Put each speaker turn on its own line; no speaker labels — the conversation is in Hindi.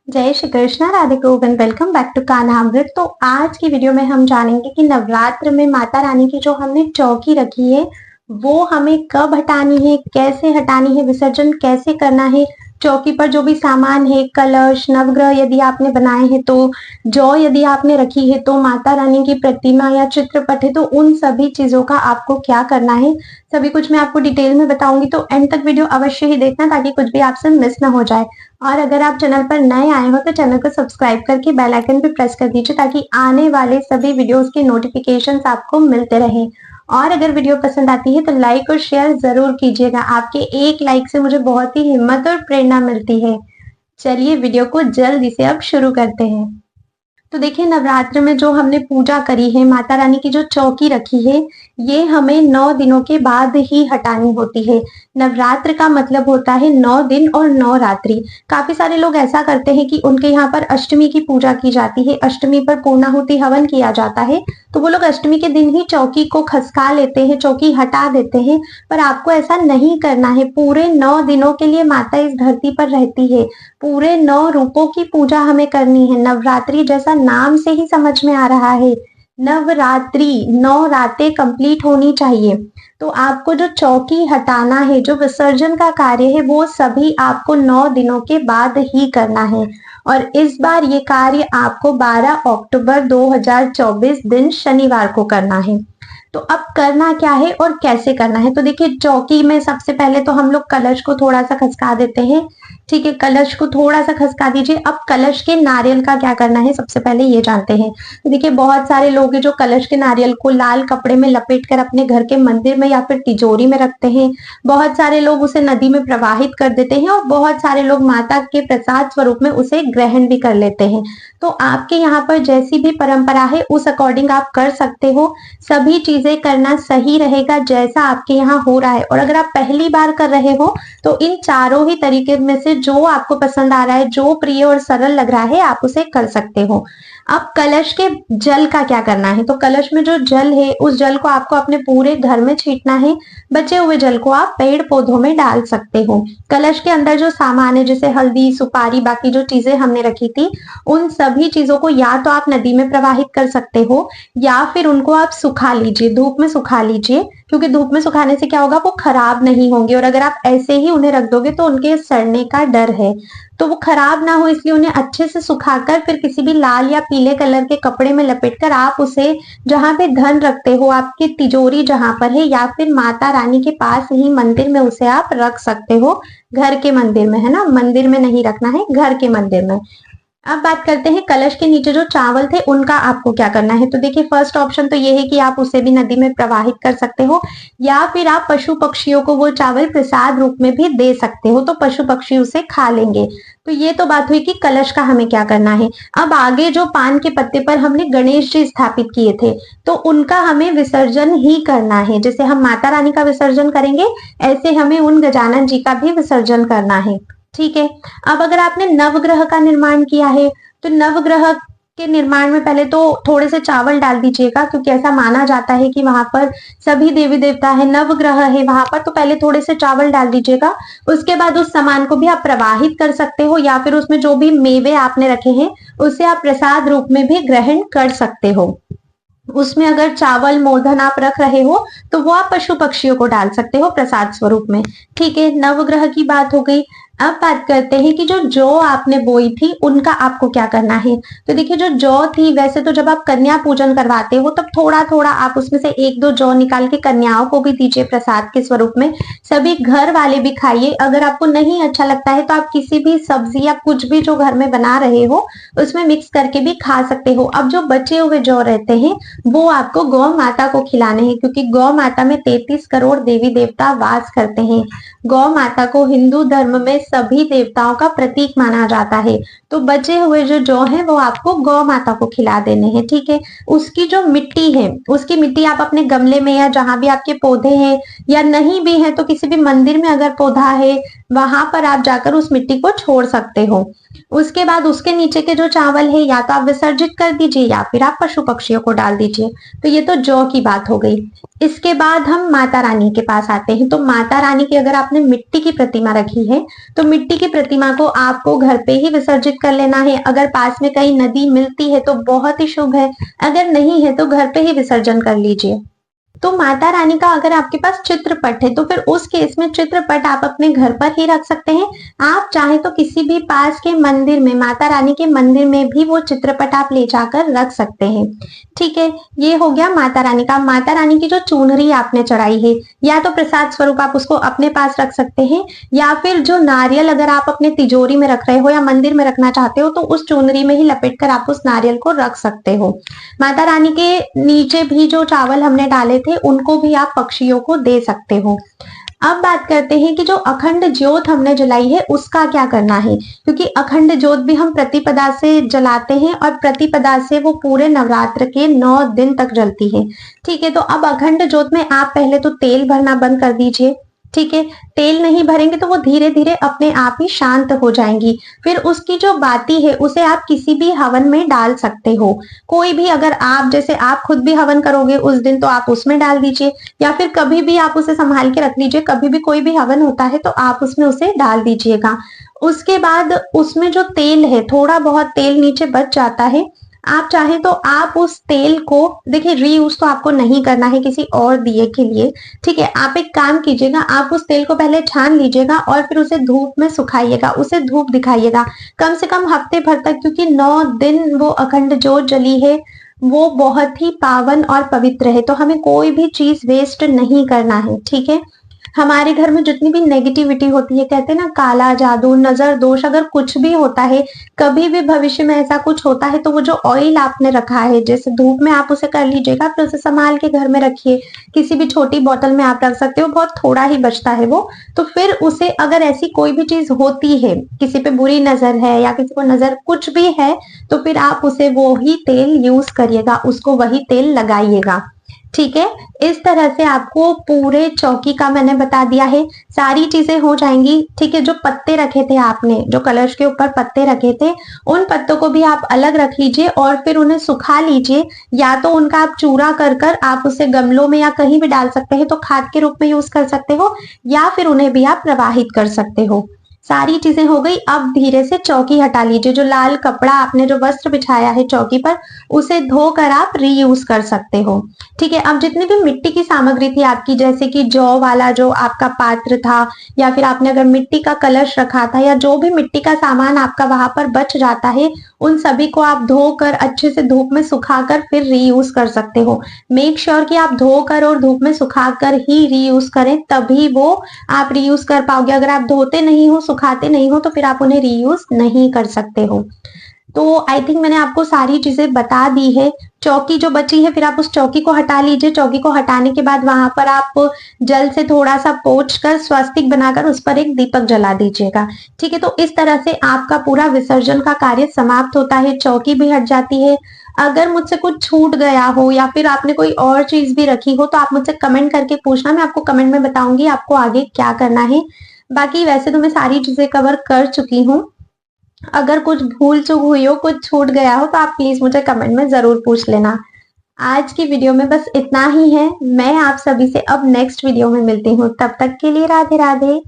जय Shri Krishna, Radhe Govind. Welcome back to Kanhamrit. तो आज की वीडियो में हम जानेंगे कि नवरात्र में माता रानी की जो हमने चौकी रखी है वो हमें कब हटानी है, कैसे हटानी है, विसर्जन कैसे करना है। चौकी पर जो भी सामान है, कलश, नवग्रह यदि आपने बनाए हैं तो, जौ यदि आपने रखी है तो, माता रानी की प्रतिमा या चित्रपट है तो उन सभी चीजों का आपको क्या करना है, सभी कुछ मैं आपको डिटेल में बताऊंगी। तो एंड तक वीडियो अवश्य ही देखना ताकि कुछ भी आपसे मिस ना हो जाए। और अगर आप चैनल पर नए आए हो तो चैनल को सब्सक्राइब करके बेल आइकन पे प्रेस कर दीजिए ताकि आने वाले सभी वीडियोस के नोटिफिकेशंस आपको मिलते रहें। और अगर वीडियो पसंद आती है तो लाइक और शेयर जरूर कीजिएगा। आपके एक लाइक से मुझे बहुत ही हिम्मत और प्रेरणा मिलती है। चलिए वीडियो को जल्दी से अब शुरू करते हैं। तो देखिए, नवरात्र में जो हमने पूजा करी है, माता रानी की जो चौकी रखी है, ये हमें 9 दिनों के बाद ही हटानी होती है। नवरात्र का मतलब होता है 9 दिन और 9 रात्रि। काफी सारे लोग ऐसा करते हैं कि उनके यहाँ पर अष्टमी की पूजा की जाती है, अष्टमी पर पूर्णाहुति हवन किया जाता है, तो वो लोग अष्टमी के दिन ही चौकी को खसका लेते हैं, चौकी हटा देते हैं। पर आपको ऐसा नहीं करना है। पूरे 9 दिनों के लिए माता इस धरती पर रहती है। पूरे 9 रूपों की पूजा हमें करनी है। नवरात्रि जैसा नाम से ही समझ में आ रहा है, नवरात्रि 9 रातें कंप्लीट होनी चाहिए। तो आपको जो चौकी हटाना है, जो विसर्जन का कार्य है, वो सभी आपको 9 दिनों के बाद ही करना है। और इस बार ये कार्य आपको 12 अक्टूबर 2024 दिन शनिवार को करना है। तो अब करना क्या है और कैसे करना है, तो देखिए, चौकी में सबसे पहले तो हम लोग कलश को थोड़ा सा खसका देते हैं। ठीक है, कलश को थोड़ा सा खसका दीजिए। अब कलश के नारियल का क्या करना है, सबसे पहले ये जानते हैं। तो देखिए, बहुत सारे लोग हैं जो कलश के नारियल को लाल कपड़े में लपेट कर अपने घर के मंदिर में या फिर तिजोरी में रखते हैं। बहुत सारे लोग उसे नदी में प्रवाहित कर देते हैं और बहुत सारे लोग माता के प्रसाद स्वरूप में उसे ग्रहण भी कर लेते हैं। तो आपके यहाँ पर जैसी भी परंपरा है उस अकॉर्डिंग आप कर सकते हो। सभी चीजें करना सही रहेगा जैसा आपके यहाँ हो रहा है। और अगर आप पहली बार कर रहे हो तो इन चारों ही तरीके में से जो आपको पसंद आ रहा है, जो प्रिय और सरल लग रहा है, आप उसे कर सकते हो। अब कलश के जल का क्या करना है, तो कलश में जो जल है उस जल को आपको अपने पूरे घर में छींटना है। बचे हुए जल को आप पेड़ पौधों में डाल सकते हो। कलश के अंदर जो सामान है, जैसे हल्दी, सुपारी, बाकी जो चीजें हमने रखी थी, उन सभी चीजों को या तो आप नदी में प्रवाहित कर सकते हो या फिर उनको आप सुखा लीजिए, धूप में सुखा लीजिए। क्योंकि धूप में सुखाने से क्या होगा, वो खराब नहीं होंगे। और अगर आप ऐसे ही उन्हें रख दोगे तो उनके सड़ने का डर है, तो वो खराब ना हो इसलिए उन्हें अच्छे से सुखाकर फिर किसी भी लाल या पीले कलर के कपड़े में लपेटकर आप उसे जहां पे धन रखते हो, आपकी तिजोरी जहां पर है या फिर माता रानी के पास ही मंदिर में उसे आप रख सकते हो। घर के मंदिर में, है ना, मंदिर में नहीं रखना है, घर के मंदिर में। अब बात करते हैं कलश के नीचे जो चावल थे उनका आपको क्या करना है। तो देखिए, फर्स्ट ऑप्शन तो ये है कि आप उसे भी नदी में प्रवाहित कर सकते हो या फिर आप पशु पक्षियों को वो चावल प्रसाद रूप में भी दे सकते हो, तो पशु पक्षी उसे खा लेंगे। तो ये तो बात हुई कि कलश का हमें क्या करना है। अब आगे जो पान के पत्ते पर हमने गणेश जी स्थापित किए थे तो उनका हमें विसर्जन ही करना है। जैसे हम माता रानी का विसर्जन करेंगे ऐसे हमें उन गजानन जी का भी विसर्जन करना है। ठीक है। अब अगर आपने नवग्रह का निर्माण किया है तो नवग्रह के निर्माण में पहले तो थोड़े से चावल डाल दीजिएगा, क्योंकि ऐसा माना जाता है कि वहां पर सभी देवी देवता है, नवग्रह है वहां पर, तो पहले थोड़े से चावल डाल दीजिएगा। उसके बाद उस सामान को भी आप प्रवाहित कर सकते हो या फिर उसमें जो भी मेवे आपने रखे हैं उसे आप प्रसाद रूप में भी ग्रहण कर सकते हो। उसमें अगर चावल मोदन आप रख रहे हो तो वो आप पशु पक्षियों को डाल सकते हो प्रसाद स्वरूप में। ठीक है, नवग्रह की बात हो गई। अब बात करते हैं कि जो जौ आपने बोई थी उनका आपको क्या करना है। तो देखिए, जो जौ थी, वैसे तो जब आप कन्या पूजन करवाते हो तब थोड़ा थोड़ा आप उसमें से 1-2 जौ निकाल के कन्याओं को भी दीजिए प्रसाद के स्वरूप में। सभी घर वाले भी खाइए। अगर आपको नहीं अच्छा लगता है तो आप किसी भी सब्जी या कुछ भी जो घर में बना रहे हो उसमें मिक्स करके भी खा सकते हो। अब जो बचे हुए जौ रहते हैं वो आपको गौ माता को खिलाने हैं, क्योंकि गौ माता में 33 करोड़ देवी देवता वास करते हैं। गौ माता को हिंदू धर्म में सभी देवताओं का प्रतीक माना जाता है। तो बचे हुए जो जौ है वो आपको गौ माता को खिला देने हैं। ठीक है। उसकी जो मिट्टी है, उसकी मिट्टी आप अपने गमले में या जहां भी आपके पौधे हैं, या नहीं भी है तो किसी भी मंदिर में अगर पौधा है वहां पर आप जाकर उस मिट्टी को छोड़ सकते हो। उसके बाद उसके नीचे के जो चावल है या तो आप विसर्जित कर दीजिए या फिर आप पशु पक्षियों को डाल दीजिए। तो ये तो जौ की बात हो गई। इसके बाद हम माता रानी के पास आते हैं। तो माता रानी की अगर आपने मिट्टी की प्रतिमा रखी है तो मिट्टी की प्रतिमा को आपको घर पे ही विसर्जित कर लेना है। अगर पास में कहीं नदी मिलती है तो बहुत ही शुभ है, अगर नहीं है तो घर पे ही विसर्जन कर लीजिए। तो माता रानी का अगर आपके पास चित्रपट है तो फिर उस केस में चित्रपट आप अपने घर पर ही रख सकते हैं। आप चाहे तो किसी भी पास के मंदिर में, माता रानी के मंदिर में भी वो चित्रपट आप ले जाकर रख सकते हैं। ठीक है, ये हो गया माता रानी का। माता रानी की जो चुनरी आपने चढ़ाई है या तो प्रसाद स्वरूप आप उसको अपने पास रख सकते हैं, या फिर जो नारियल अगर आप अपने तिजोरी में रख रहे हो या मंदिर में रखना चाहते हो तो उस चुनरी में ही लपेट कर आप उस नारियल को रख सकते हो। माता रानी के नीचे भी जो चावल हमने डाले थे उनको भी आप पक्षियों को दे सकते हो। अब बात करते हैं कि जो अखंड ज्योत हमने जलाई है उसका क्या करना है, क्योंकि अखंड ज्योत भी हम प्रतिपदा से जलाते हैं और प्रतिपदा से वो पूरे नवरात्र के 9 दिन तक जलती है। ठीक है, तो अब अखंड ज्योत में आप पहले तो तेल भरना बंद कर दीजिए। ठीक है, तेल नहीं भरेंगे तो वो धीरे धीरे अपने आप ही शांत हो जाएंगी। फिर उसकी जो बाती है उसे आप किसी भी हवन में डाल सकते हो। कोई भी, अगर आप जैसे आप खुद भी हवन करोगे उस दिन तो आप उसमें डाल दीजिए, या फिर कभी भी आप उसे संभाल के रख लीजिए, कभी भी कोई भी हवन होता है तो आप उसमें उसे डाल दीजिएगा। उसके बाद उसमें जो तेल है, थोड़ा बहुत तेल नीचे बच जाता है, आप चाहे तो आप उस तेल को, देखिए रीयूज तो आपको नहीं करना है किसी और दिए के लिए। ठीक है, आप एक काम कीजिएगा, आप उस तेल को पहले छान लीजिएगा और फिर उसे धूप में सुखाइएगा, उसे धूप दिखाइएगा कम से कम हफ्ते भर तक, क्योंकि 9 दिन वो अखंड ज्योत जली है, वो बहुत ही पावन और पवित्र है। तो हमें कोई भी चीज वेस्ट नहीं करना है। ठीक है, हमारे घर में जितनी भी नेगेटिविटी होती है, कहते हैं ना काला जादू, नजर दोष, अगर कुछ भी होता है, कभी भी भविष्य में ऐसा कुछ होता है तो वो जो ऑयल आपने रखा है, जैसे धूप में आप उसे कर लीजिएगा, फिर उसे संभाल के घर में रखिए। किसी भी छोटी बोतल में आप रख सकते हो, बहुत थोड़ा ही बचता है वो। तो फिर उसे, अगर ऐसी कोई भी चीज होती है, किसी पे बुरी नजर है या किसी को नजर कुछ भी है, तो फिर आप उसे वो ही तेल यूज करिएगा, उसको वही तेल लगाइएगा। ठीक है, इस तरह से आपको पूरे चौकी का मैंने बता दिया है, सारी चीजें हो जाएंगी। ठीक है, जो पत्ते रखे थे आपने, जो कलश के ऊपर पत्ते रखे थे, उन पत्तों को भी आप अलग रख लीजिए और फिर उन्हें सुखा लीजिए, या तो उनका आप चूरा कर कर आप उसे गमलों में या कहीं भी डाल सकते हैं, तो खाद के रूप में यूज कर सकते हो, या फिर उन्हें भी आप प्रवाहित कर सकते हो। सारी चीजें हो गई। अब धीरे से चौकी हटा लीजिए। जो लाल कपड़ा आपने, जो वस्त्र बिछाया है चौकी पर, उसे धोकर आप रीयूज कर सकते हो। ठीक है, अब जितनी भी मिट्टी की सामग्री थी आपकी, जैसे कि जौ वाला जो आपका पात्र था, या फिर आपने अगर मिट्टी का कलश रखा था, या जो भी मिट्टी का सामान आपका वहां पर बच जाता है, उन सभी को आप धोकर अच्छे से धूप में सुखाकर फिर रीयूज कर सकते हो। मेक श्योर कि आप धोकर और धूप में सुखाकर ही रीयूज करें, तभी वो आप रीयूज कर पाओगे। अगर आप धोते नहीं हो, सुखाते नहीं हो, तो फिर आप उन्हें रीयूज नहीं कर सकते हो। तो आई थिंक मैंने आपको सारी चीजें बता दी है। चौकी जो बची है, फिर आप उस चौकी को हटा लीजिए। चौकी को हटाने के बाद वहां पर आप जल से थोड़ा सा पोंछ कर स्वस्तिक बनाकर उस पर एक दीपक जला दीजिएगा। ठीक है, तो इस तरह से आपका पूरा विसर्जन का कार्य समाप्त होता है, चौकी भी हट जाती है। अगर मुझसे कुछ छूट गया हो या फिर आपने कोई और चीज भी रखी हो तो आप मुझसे कमेंट करके पूछना, मैं आपको कमेंट में बताऊंगी आपको आगे क्या करना है। बाकी वैसे तो मैं सारी चीजें कवर कर चुकी हूँ। अगर कुछ भूल चूक हुई हो, कुछ छूट गया हो, तो आप प्लीज मुझे कमेंट में जरूर पूछ लेना। आज की वीडियो में बस इतना ही है। मैं आप सभी से अब नेक्स्ट वीडियो में मिलती हूँ, तब तक के लिए राधे राधे।